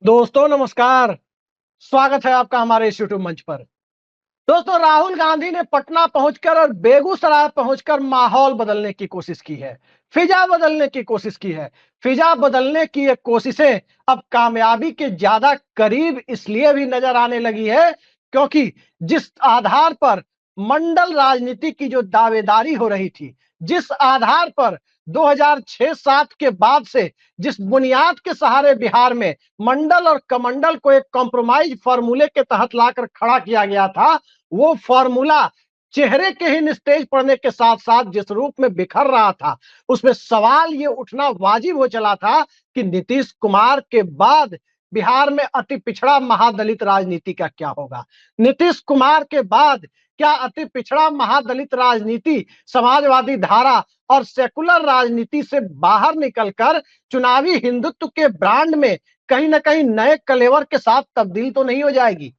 दोस्तों नमस्कार। स्वागत है आपका हमारे इस यूट्यूब मंच पर। दोस्तों, राहुल गांधी ने पटना पहुंचकर और बेगूसराय पहुंचकर माहौल बदलने की कोशिश की है, फिजा बदलने की कोशिश की है। फिजा बदलने की ये कोशिशें अब कामयाबी के ज्यादा करीब इसलिए भी नजर आने लगी है क्योंकि जिस आधार पर मंडल राजनीति की जो दावेदारी हो रही थी, जिस आधार पर 2006-7 के बाद से जिस बुनियाद के सहारे बिहार में मंडल और कमंडल को एक कॉम्प्रोमाइज फार्मूले के तहत लाकर खड़ा किया गया था, वो फार्मूला चेहरे के ही निस्तेज पड़ने के साथ साथ जिस रूप में बिखर रहा था, उसमें सवाल ये उठना वाजिब हो चला था कि नीतीश कुमार के बाद बिहार में अति पिछड़ा महादलित राजनीति का क्या होगा। नीतीश कुमार के बाद क्या अति पिछड़ा महादलित राजनीति समाजवादी धारा और सेकुलर राजनीति से बाहर निकलकर चुनावी हिंदुत्व के ब्रांड में कहीं ना कहीं नए कलेवर के साथ तब्दील तो नहीं हो जाएगी।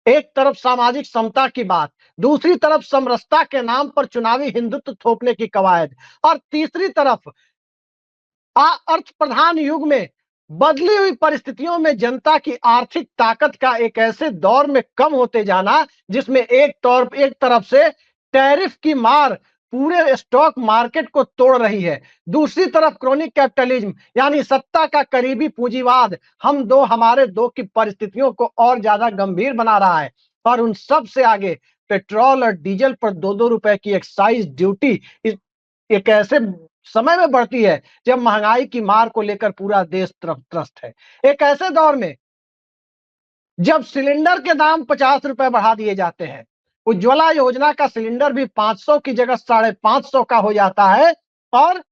एक तरफ सामाजिक समता की बात, दूसरी तरफ समरसता के नाम पर चुनावी हिंदुत्व थोपने की कवायद, और तीसरी तरफ अर्थ प्रधान युग में बदली हुई परिस्थितियों में जनता की आर्थिक ताकत का एक ऐसे दौर में कम होते जाना जिसमें एक तरफ से टैरिफ की मार पूरे स्टॉक मार्केट को तोड़ रही है, दूसरी तरफ क्रोनिक कैपिटलिज्म यानी सत्ता का करीबी पूंजीवाद हम दो हमारे दो की परिस्थितियों को और ज्यादा गंभीर बना रहा है। और उन सब से आगे पेट्रोल और डीजल पर 2-2 रुपए की एक्साइज ड्यूटी एक ऐसे समय में बढ़ती है जब महंगाई की मार को लेकर पूरा देश त्रस्त है। एक ऐसे दौर में जब सिलेंडर के दाम 50 रुपए बढ़ा दिए जाते हैं, उज्ज्वला योजना का सिलेंडर भी 500 की जगह 550 का हो जाता है, और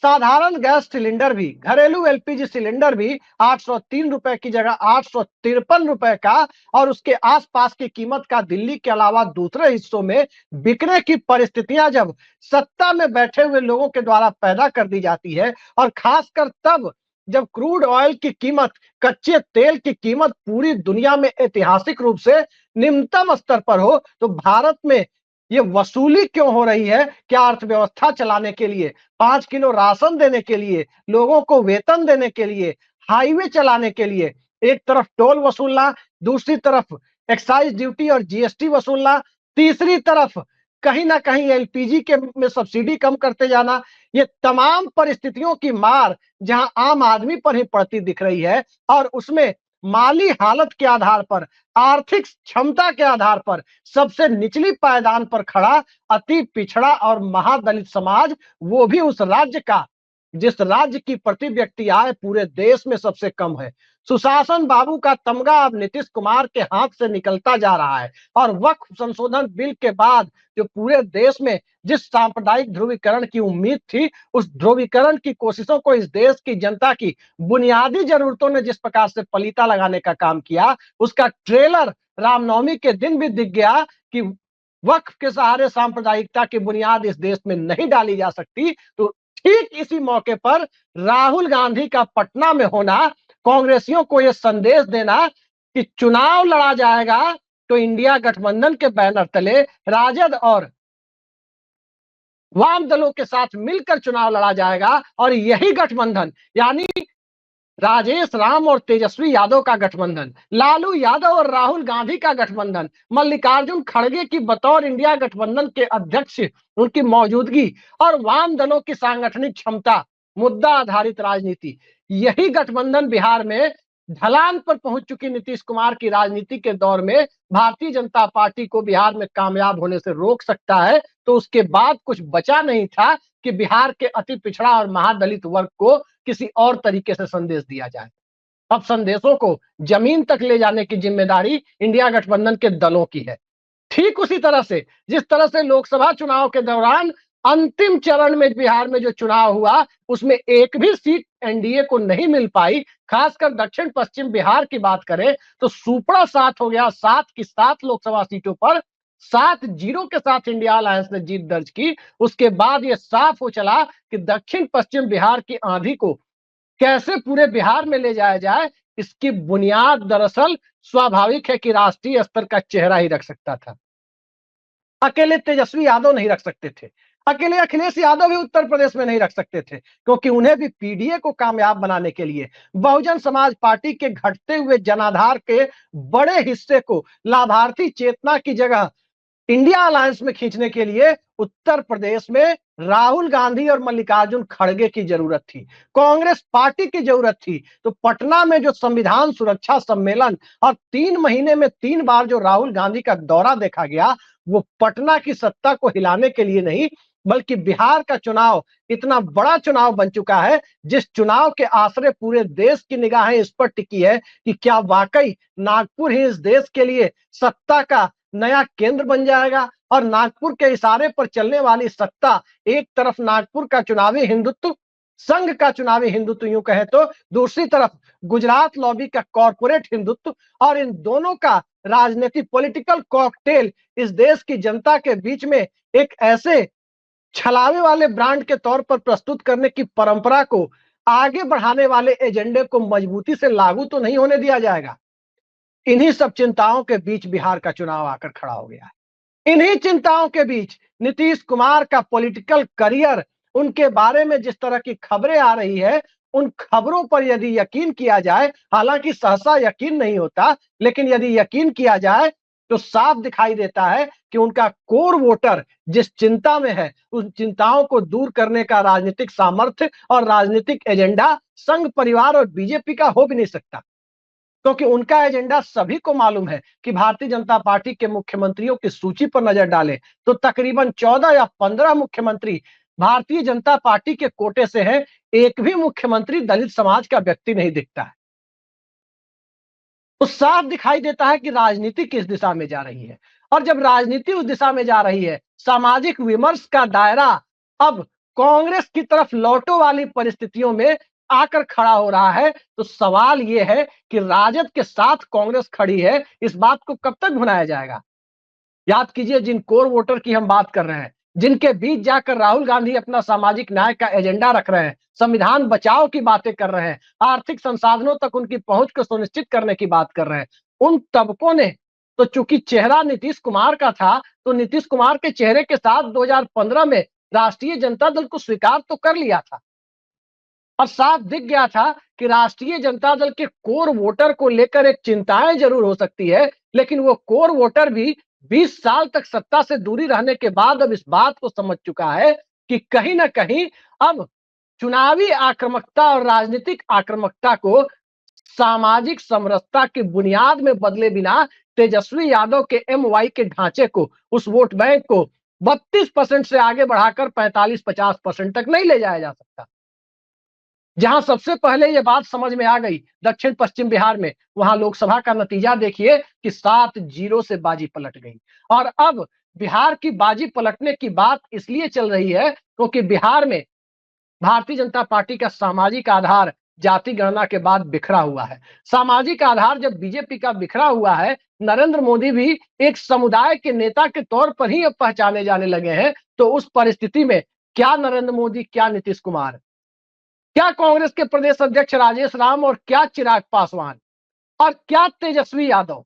साधारण गैस सिलेंडर भी, घरेलू एलपीजी सिलेंडर भी 803 रुपए की जगह 853 रुपए का और उसके आसपास की कीमत का दिल्ली के अलावा दूसरे हिस्सों में बिकने की परिस्थितियां जब सत्ता में बैठे हुए लोगों के द्वारा पैदा कर दी जाती है, और खासकर तब जब क्रूड ऑयल की कीमत, कच्चे तेल की कीमत पूरी दुनिया में ऐतिहासिक रूप से निम्नतम स्तर पर हो, तो भारत में ये वसूली क्यों हो रही है? क्या अर्थव्यवस्था चलाने के लिए, 5 किलो राशन देने के लिए, लोगों को वेतन देने के लिए, हाईवे चलाने के लिए एक तरफ टोल वसूलना, दूसरी तरफ एक्साइज ड्यूटी और जीएसटी वसूलना, तीसरी तरफ कहीं ना कहीं एलपीजी के में सब्सिडी कम करते जाना, ये तमाम परिस्थितियों की मार जहां आम आदमी पर ही पड़ती दिख रही है, और उसमें माली हालत के आधार पर, आर्थिक क्षमता के आधार पर सबसे निचली पायदान पर खड़ा अति पिछड़ा और महादलित समाज, वो भी उस राज्य का जिस राज्य की प्रति व्यक्ति आय पूरे देश में सबसे कम है। सुशासन बाबू का तमगा अब नीतीश कुमार के हाथ से निकलता जा रहा है, और वक्फ संशोधन बिल के बाद जो पूरे देश में जिस सांप्रदायिक ध्रुवीकरण की उम्मीद थी, उस ध्रुवीकरण की कोशिशों को इस देश की जनता की बुनियादी जरूरतों ने जिस प्रकार से पलीता लगाने का काम किया, उसका ट्रेलर रामनवमी के दिन भी दिख गया कि वक्फ के सहारे सांप्रदायिकता की बुनियाद इस देश में नहीं डाली जा सकती। तो ठीक इसी मौके पर राहुल गांधी का पटना में होना, कांग्रेसियों को यह संदेश देना कि चुनाव लड़ा जाएगा तो इंडिया गठबंधन के बैनर तले राजद और वाम दलों के साथ मिलकर चुनाव लड़ा जाएगा, और यही गठबंधन यानी राजेश राम और तेजस्वी यादव का गठबंधन, लालू यादव और राहुल गांधी का गठबंधन, मल्लिकार्जुन खड़गे की बतौर इंडिया गठबंधन के अध्यक्ष उनकी मौजूदगी, और वाम दलों की सांगठनिक क्षमता, मुद्दा आधारित राजनीति, यही गठबंधन बिहार में ढलान पर पहुंच चुकी नीतीश कुमार की राजनीति के दौर में भारतीय जनता पार्टी को बिहार में कामयाब होने से रोक सकता है। तो उसके बाद कुछ बचा नहीं था कि बिहार के अति पिछड़ा और महादलित वर्ग को किसी और तरीके से संदेश दिया जाए। अब संदेशों को जमीन तक ले जाने की जिम्मेदारी इंडिया गठबंधन के दलों की है। ठीक उसी तरह से जिस तरह से लोकसभा चुनाव के दौरान अंतिम चरण में बिहार में जो चुनाव हुआ, उसमें एक भी सीट एनडीए को नहीं मिल पाई। खासकर दक्षिण पश्चिम बिहार की बात करें तो सुपड़ा 7 हो गया, 7 की 7 लोकसभा सीटों पर 7-0 के साथ इंडिया अलायंस ने जीत दर्ज की। उसके बाद यह साफ हो चला कि दक्षिण पश्चिम बिहार की आंधी को कैसे पूरे बिहार में ले जाया जाए, इसकी बुनियाद दरअसल स्वाभाविक है कि राष्ट्रीय स्तर का चेहरा ही रख सकता था। अकेले तेजस्वी यादव नहीं रख सकते थे, अकेले अखिलेश यादव भी उत्तर प्रदेश में नहीं रख सकते थे, क्योंकि उन्हें भी पीडीए को कामयाब बनाने के लिए बहुजन समाज पार्टी के घटते हुए जनाधार के बड़े हिस्से को लाभार्थी चेतना की जगह इंडिया अलायंस में खींचने के लिए उत्तर प्रदेश में राहुल गांधी और मल्लिकार्जुन खड़गे की जरूरत थी, कांग्रेस पार्टी की जरूरत थी। तो पटना में जो संविधान सुरक्षा सम्मेलन और 3 महीने में 3 बार जो राहुल गांधी का दौरा देखा गया, वो पटना की सत्ता को हिलाने के लिए नहीं, बल्कि बिहार का चुनाव इतना बड़ा चुनाव बन चुका है, जिस चुनाव के आसरे पूरे देश की निगाहें इस पर टिकी है कि क्या वाकई नागपुर ही इस देश के लिए सत्ता का नया केंद्र बन जाएगा। और नागपुर के इशारे पर चलने वाली सत्ता, एक तरफ नागपुर का चुनावी हिंदुत्व, संघ का चुनावी हिंदुत्व यूं कहे तो, दूसरी तरफ गुजरात लॉबी का कॉर्पोरेट हिंदुत्व, और इन दोनों का राजनीतिक पॉलिटिकल कॉकटेल इस देश की जनता के बीच में एक ऐसे छलावे वाले ब्रांड के तौर पर प्रस्तुत करने की परंपरा को आगे बढ़ाने वाले एजेंडे को मजबूती से लागू तो नहीं होने दिया जाएगा। इन्हीं सब चिंताओं के बीच बिहार का चुनाव आकर खड़ा हो गया है। इन्हीं चिंताओं के बीच नीतीश कुमार का पॉलिटिकल करियर, उनके बारे में जिस तरह की खबरें आ रही है, उन खबरों पर यदि यकीन किया जाए, हालांकि सहसा यकीन नहीं होता, लेकिन यदि यकीन किया जाए तो साफ दिखाई देता है कि उनका कोर वोटर जिस चिंता में है, उन चिंताओं को दूर करने का राजनीतिक सामर्थ्य और राजनीतिक एजेंडा संघ परिवार और बीजेपी का हो भी नहीं सकता, क्योंकि उनका एजेंडा सभी को मालूम है कि भारतीय जनता पार्टी के मुख्यमंत्रियों की सूची पर नजर डालें तो तकरीबन 14 या 15 मुख्यमंत्री भारतीय जनता पार्टी के कोटे से हैं। एक भी मुख्यमंत्री दलित समाज का व्यक्ति नहीं दिखता है। तो साफ दिखाई देता है कि राजनीति किस दिशा में जा रही है, और जब राजनीति उस दिशा में जा रही है, सामाजिक विमर्श का दायरा अब कांग्रेस की तरफ लौटो वाली परिस्थितियों में आकर खड़ा हो रहा है। तो सवाल यह है कि राजद के साथ कांग्रेस खड़ी है, इस बात को कब तक भुनाया जाएगा। याद कीजिए, जिन कोर वोटर की हम बात कर रहे हैं, जिनके बीच जाकर राहुल गांधी अपना सामाजिक न्याय का एजेंडा रख रहे हैं, संविधान बचाओ की बातें कर रहे हैं, आर्थिक संसाधनों तक उनकी पहुंच को सुनिश्चित करने की बात कर रहे हैं, उन तबकों ने तो चूंकि चेहरा नीतीश कुमार का था, तो नीतीश कुमार के चेहरे के साथ 2015 में राष्ट्रीय जनता दल को स्वीकार तो कर लिया था, और साफ दिख गया था कि राष्ट्रीय जनता दल के कोर वोटर को लेकर एक चिंताएं जरूर हो सकती है, लेकिन वो कोर वोटर भी 20 साल तक सत्ता से दूरी रहने के बाद अब इस बात को समझ चुका है कि कहीं ना कहीं अब चुनावी आक्रामकता और राजनीतिक आक्रामकता को सामाजिक समरसता की बुनियाद में बदले बिना तेजस्वी यादव के एमवाई के ढांचे को, उस वोट बैंक को 32% से आगे बढ़ाकर 45-50% तक नहीं ले जाया जा सकता। जहां सबसे पहले यह बात समझ में आ गई दक्षिण पश्चिम बिहार में, वहां लोकसभा का नतीजा देखिए कि 7-0 से बाजी पलट गई। और अब बिहार की बाजी पलटने की बात इसलिए चल रही है क्योंकि बिहार में भारतीय जनता पार्टी का सामाजिक आधार जाति गणना के बाद बिखरा हुआ है। सामाजिक आधार जब बीजेपी का बिखरा हुआ है, नरेंद्र मोदी भी एक समुदाय के नेता के तौर पर ही अब पहचाने जाने लगे हैं। तो उस परिस्थिति में क्या नरेंद्र मोदी, क्या नीतीश कुमार, क्या कांग्रेस के प्रदेश अध्यक्ष राजेश राम, और क्या चिराग पासवान, और क्या तेजस्वी यादव,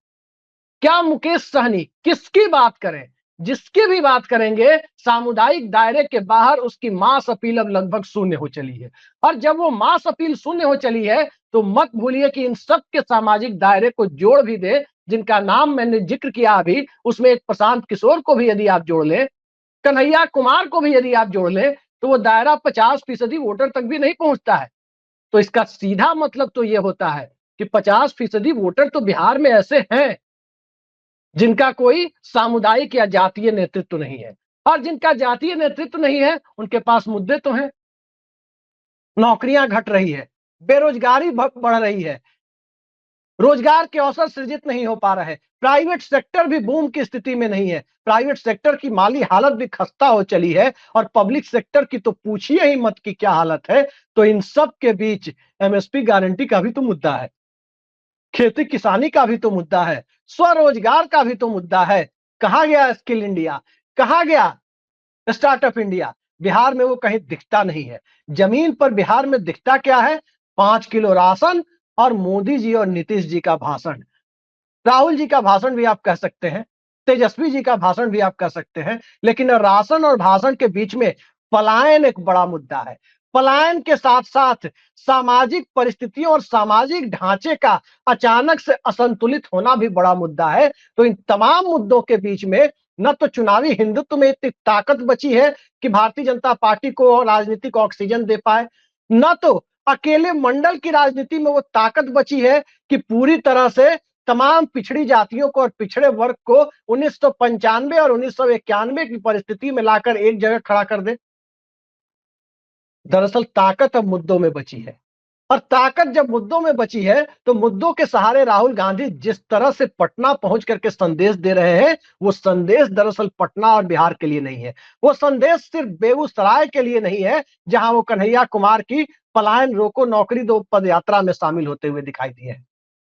क्या मुकेश सहनी, किसकी बात करें, जिसकी भी बात करेंगे, सामुदायिक दायरे के बाहर उसकी मास अपील अब लगभग शून्य हो चली है। और जब वो मास अपील शून्य हो चली है, तो मत भूलिए कि इन सब के सामाजिक दायरे को जोड़ भी दे, जिनका नाम मैंने जिक्र किया अभी, उसमें एक प्रशांत किशोर को भी यदि आप जोड़ लें, कन्हैया कुमार को भी यदि आप जोड़ लें, तो वो दायरा 50% वोटर तक भी नहीं पहुंचता है। तो इसका सीधा मतलब तो यह होता है कि 50% वोटर तो बिहार में ऐसे हैं जिनका कोई सामुदायिक या जातीय नेतृत्व नहीं है, और जिनका जातीय नेतृत्व नहीं है उनके पास मुद्दे तो हैं। नौकरियां घट रही है, बेरोजगारी बढ़ रही है, रोजगार के अवसर सृजित नहीं हो पा रहे, प्राइवेट सेक्टर भी बूम की स्थिति में नहीं है, प्राइवेट सेक्टर की माली हालत भी खस्ता हो चली है, और पब्लिक सेक्टर की तो पूछिए ही मत कि क्या हालत है। तो इन सब के बीच एमएसपी गारंटी का भी तो मुद्दा है, खेती किसानी का भी तो मुद्दा है, स्वरोजगार का भी तो मुद्दा है। कहां गया स्किल इंडिया, कहां गया स्टार्टअप इंडिया? बिहार में वो कहीं दिखता नहीं है। जमीन पर बिहार में दिखता क्या है? 5 किलो राशन और मोदी जी और नीतीश जी का भाषण, राहुल जी का भाषण भी आप कह सकते हैं। तेजस्वी जी का भाषण भी आप कह सकते हैं, लेकिन राशन और भाषण के बीच में पलायन एक बड़ा मुद्दा है। पलायन के साथ साथ सामाजिक परिस्थितियों और सामाजिक ढांचे का अचानक से असंतुलित होना भी बड़ा मुद्दा है। तो इन तमाम मुद्दों के बीच में न तो चुनावी हिंदुत्व में इतनी ताकत बची है कि भारतीय जनता पार्टी को राजनीतिक ऑक्सीजन दे पाए, न तो अकेले मंडल की राजनीति में वो ताकत बची है कि पूरी तरह से तमाम पिछड़ी जातियों को और पिछड़े वर्ग को 1995 और 1991 की परिस्थिति में लाकर एक जगह खड़ा कर दे। दरअसल ताकत अब मुद्दों में बची है, और ताकत जब मुद्दों में बची है तो मुद्दों के सहारे राहुल गांधी जिस तरह से पटना पहुंच करके संदेश दे रहे हैं, वो संदेश दरअसल पटना और बिहार के लिए नहीं है। वो संदेश सिर्फ बेगूसराय के लिए नहीं है, जहां वो कन्हैया कुमार की पलायन रोको नौकरी दो पदयात्रा में शामिल होते हुए दिखाई दिए हैं।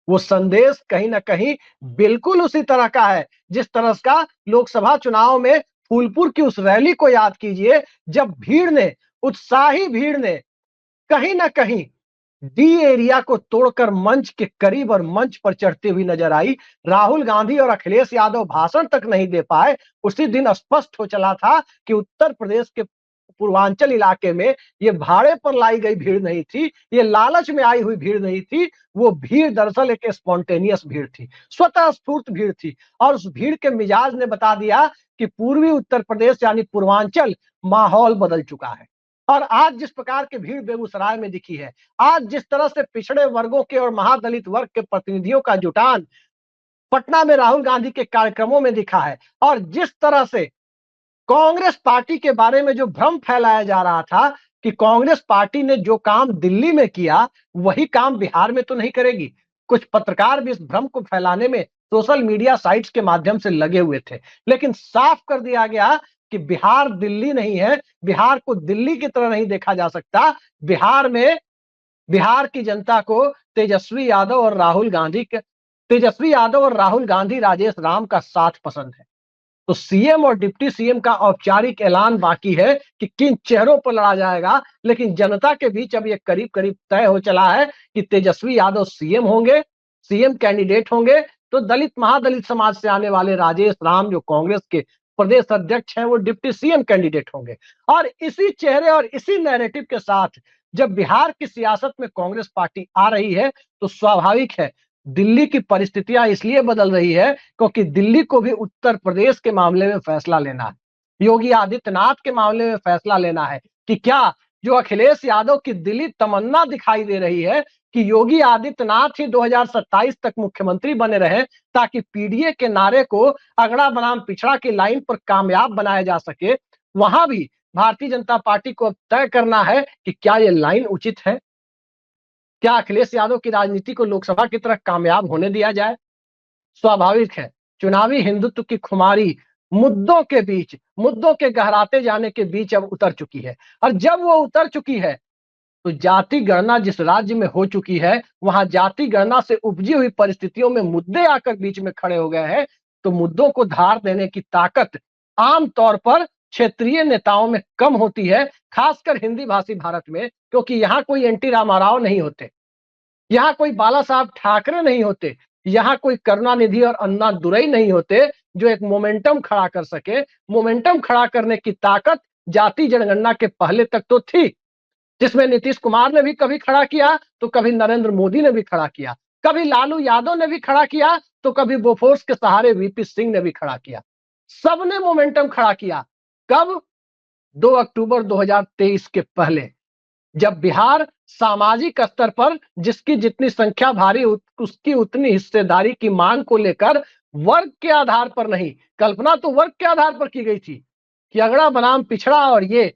वो संदेश कहीं ना कहीं बिल्कुल उसी तरह का है जिस तरह का लोकसभा चुनाव में फूलपुर की उस रैली को याद कीजिए, जब भीड़ ने, उत्साही भीड़ ने कहीं ना कहीं डी एरिया को तोड़कर मंच के करीब और मंच पर चढ़ती हुई नजर आई। राहुल गांधी और अखिलेश यादव भाषण तक नहीं दे पाए। उसी दिन स्पष्ट हो चला था कि उत्तर प्रदेश के पूर्वांचल इलाके में ये भाड़े पर लाई गई भीड़ नहीं थी, ये लालच में आई हुई भीड़ नहीं थी। वो भीड़ दरअसल एक स्पॉन्टेनियस भीड़ थी, स्वतः स्फूर्त भीड़ थी। और उस भीड़ के मिजाज ने बता दिया कि पूर्वी उत्तर प्रदेश यानी पूर्वांचल माहौल बदल चुका है। और आज जिस प्रकार की भीड़ बेगूसराय में दिखी है, आज जिस तरह से पिछड़े वर्गों के और महादलित वर्ग के प्रतिनिधियों का जुटान पटना में राहुल गांधी के कार्यक्रमों में दिखा है, और जिस तरह से कांग्रेस पार्टी के बारे में जो भ्रम फैलाया जा रहा था कि कांग्रेस पार्टी ने जो काम दिल्ली में किया वही काम बिहार में तो नहीं करेगी। कुछ पत्रकार भी इस भ्रम को फैलाने में सोशल मीडिया साइट्स के माध्यम से लगे हुए थे, लेकिन साफ कर दिया गया कि बिहार दिल्ली नहीं है, बिहार को दिल्ली की तरह नहीं देखा जा सकता। बिहार में बिहार की जनता को तेजस्वी यादव और राहुल गांधी राजेश राम का साथ पसंद है। तो सीएम और डिप्टी सीएम का औपचारिक ऐलान बाकी है कि किन चेहरों पर लड़ा जाएगा, लेकिन जनता के बीच अब ये करीब करीब तय हो चला है कि तेजस्वी यादव सीएम होंगे, सीएम कैंडिडेट होंगे। तो दलित महादलित समाज से आने वाले राजेश राम जो कांग्रेस के प्रदेश अध्यक्ष हैं, वो डिप्टी सीएम कैंडिडेट होंगे। और इसी चेहरे और इसी नैरेटिव के साथ जब बिहार की सियासत में कांग्रेस पार्टी आ रही है, तो स्वाभाविक है दिल्ली की परिस्थितियां इसलिए बदल रही है क्योंकि दिल्ली को भी उत्तर प्रदेश के मामले में फैसला लेना है, योगी आदित्यनाथ के मामले में फैसला लेना है कि क्या जो अखिलेश यादव की दिली तमन्ना दिखाई दे रही है कि योगी आदित्यनाथ ही 2027 तक मुख्यमंत्री बने रहे ताकि पीडीए के नारे को अगड़ा बनाम पिछड़ा की लाइन पर कामयाब बनाया जा सके, वहां भी भारतीय जनता पार्टी को अब तय करना है कि क्या ये लाइन उचित है, क्या अखिलेश यादव की राजनीति को लोकसभा की तरह कामयाब होने दिया जाए। स्वाभाविक है चुनावी हिंदुत्व की खुमारी मुद्दों के गहराते जाने के बीच अब उतर चुकी है। और जब वो उतर चुकी है तो जाति गणना जिस राज्य में हो चुकी है, वहां जाति गणना से उपजी हुई परिस्थितियों में मुद्दे आकर बीच में खड़े हो गए हैं। तो मुद्दों को धार देने की ताकत आमतौर पर क्षेत्रीय नेताओं में कम होती है, खासकर हिंदी भाषी भारत में, क्योंकि यहाँ कोई एनटी रामाराव नहीं होते, यहाँ कोई बाला साहब ठाकरे नहीं होते, यहाँ कोई करुणानिधि और अन्ना दुरई नहीं होते जो एक मोमेंटम खड़ा कर सके। मोमेंटम खड़ा करने की ताकत जाति जनगणना के पहले तक तो थी, जिसमें नीतीश कुमार ने भी कभी खड़ा किया तो कभी नरेंद्र मोदी ने भी खड़ा किया, कभी लालू यादव ने भी खड़ा किया तो कभी बोफोर्स के सहारे वीपी सिंह ने भी खड़ा किया। सबने मोमेंटम खड़ा किया। कब? 2 अक्टूबर 2023 के पहले, जब बिहार सामाजिक स्तर पर जिसकी जितनी संख्या भारी उसकी उतनी हिस्सेदारी की मांग को लेकर वर्ग के आधार पर नहीं, कल्पना तो वर्ग के आधार पर की गई थी कि अगड़ा बनाम पिछड़ा, और ये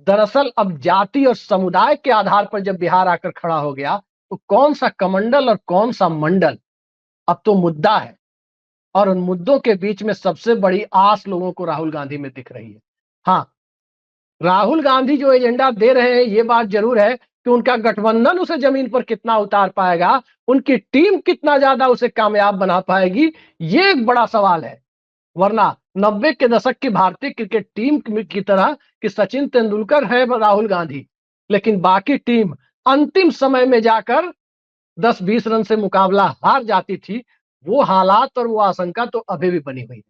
दरअसल अब जाति और समुदाय के आधार पर जब बिहार आकर खड़ा हो गया तो कौन सा कमंडल और कौन सा मंडल अब तो मुद्दा है। और उन मुद्दों के बीच में सबसे बड़ी आस लोगों को राहुल गांधी में दिख रही है। हाँ, राहुल गांधी जो एजेंडा दे रहे हैं, ये बात जरूर है कि उनका गठबंधन उसे जमीन पर कितना उतार पाएगा, उनकी टीम कितना ज्यादा उसे कामयाब बना पाएगी, ये एक बड़ा सवाल है। वरना 90 के दशक की भारतीय क्रिकेट टीम की तरह कि सचिन तेंदुलकर है राहुल गांधी, लेकिन बाकी टीम अंतिम समय में जाकर 10-20 रन से मुकाबला हार जाती थी। वो हालात और वो आशंका तो अभी भी बनी हुई है।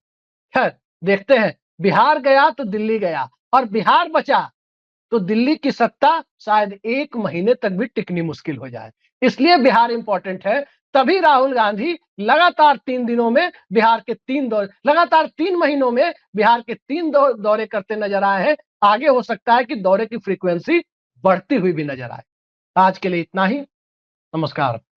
खैर देखते हैं, बिहार गया तो दिल्ली गया और बिहार बचा तो दिल्ली की सत्ता शायद 1 महीने तक भी टिकनी मुश्किल हो जाए। इसलिए बिहार इंपॉर्टेंट है। तभी राहुल गांधी लगातार 3 दिनों में बिहार के 3 दौरे, लगातार 3 महीनों में बिहार के 3 दौरे करते नजर आए हैं। आगे हो सकता है कि दौरे की फ्रीक्वेंसी बढ़ती हुई भी नजर आए। आज के लिए इतना ही। नमस्कार।